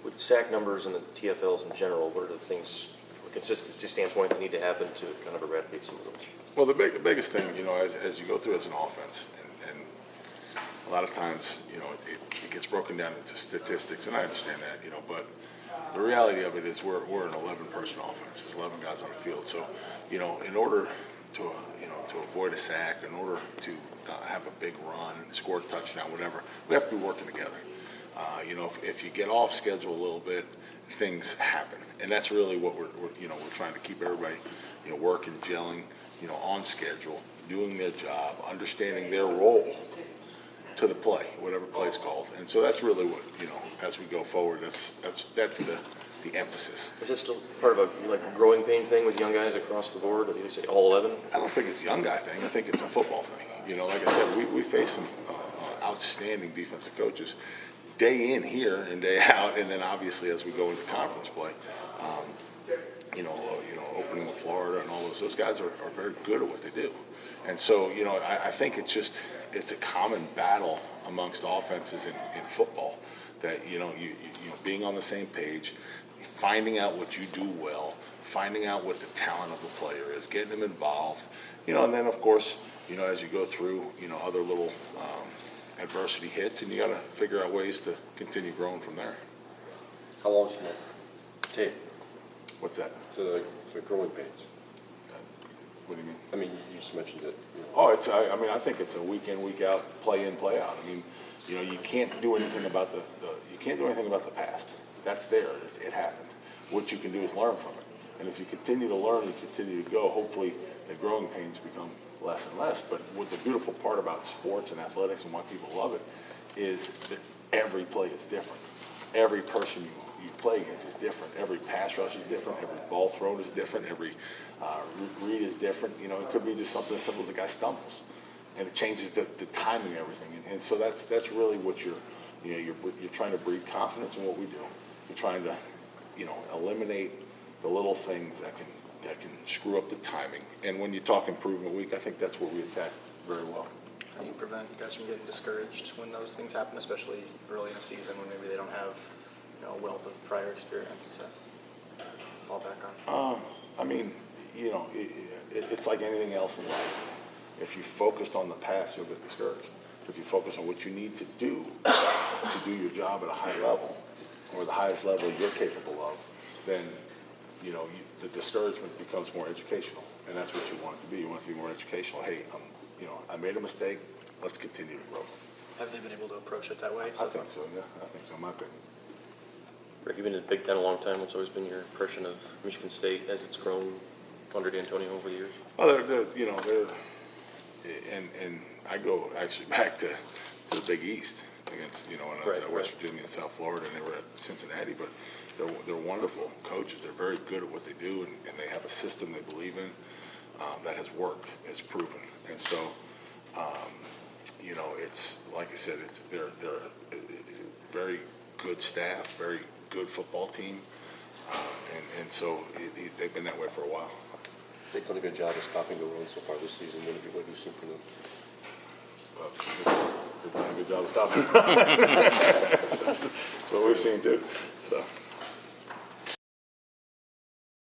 With sack numbers and the TFLs in general, what are the things, from a consistency standpoint, that need to happen to kind of eradicate some of those? Well, the biggest thing, as you go through as an offense, and a lot of times, it gets broken down into statistics, and I understand that, but the reality of it is we're an 11-person offense. There's 11 guys on the field. So, in order to avoid a sack, in order to have a big run, score a touchdown, whatever, we have to be working together. If you get off schedule a little bit, things happen, and that's really what we're trying to keep everybody, working, gelling, on schedule, doing their job, understanding their role to the play, whatever play's called, and so that's really what as we go forward. That's the emphasis. Is this still part of a growing pain thing with young guys across the board? Did you say all 11? I don't think it's a young guy thing. I think it's a football thing. Like I said, we face some outstanding defensive coaches day in here and day out, and then obviously as we go into conference play, opening with Florida and all those guys are very good at what they do, and so I think it's a common battle amongst offenses in football that being on the same page, finding out what you do well, finding out what the talent of the player is, getting them involved, and then of course as you go through other little adversity hits, and you got to figure out ways to continue growing from there. How long should that take? What's that? So the growing pains. What do you mean? I mean, you just mentioned it. Oh, I think it's a week in, week out, play in, play out. I mean, you can't do anything about the past. That's there. It happened. What you can do is learn from it. And if you continue to learn and continue to go, hopefully the growing pains become less and less. But what the beautiful part about sports and athletics and why people love it is that every play is different. Every person you play against is different. Every pass rush is different. Every ball thrown is different. Every read is different. It could be just something as simple as a guy stumbles, and it changes the timing of everything. And so that's really what you're trying to breed confidence in what we do. You're trying to eliminate the little things that can screw up the timing. And when you talk improvement week, I think that's what we attack very well. How do you prevent guys from getting discouraged when those things happen, especially early in the season when maybe they don't have a wealth of prior experience to fall back on? I mean, it's like anything else in life. If you focused on the past, you'll get discouraged. If you focus on what you need to do your job at a high level, or the highest level you're capable of, then the discouragement becomes more educational, and that's what you want it to be. You want it to be more educational. Hey, I made a mistake. Let's continue to grow. Have they been able to approach it that way? I think so. Yeah, I think so. In my opinion. Rick, you've been in the Big Ten a long time. What's always been your impression of Michigan State as it's grown under D'Antonio over the years? Well, and I go actually back to the Big East against when I was at West Virginia and South Florida, and they were at Cincinnati. But they're wonderful coaches. They're very good at what they do, and they have a system they believe in that has worked, has proven. And so, it's like I said, they're a very good staff, very good football team, and so they've been that way for a while. They've done a good job of stopping the run so far this season. What have you seen from them? They've done a good job of stopping. That's what we've seen too. So.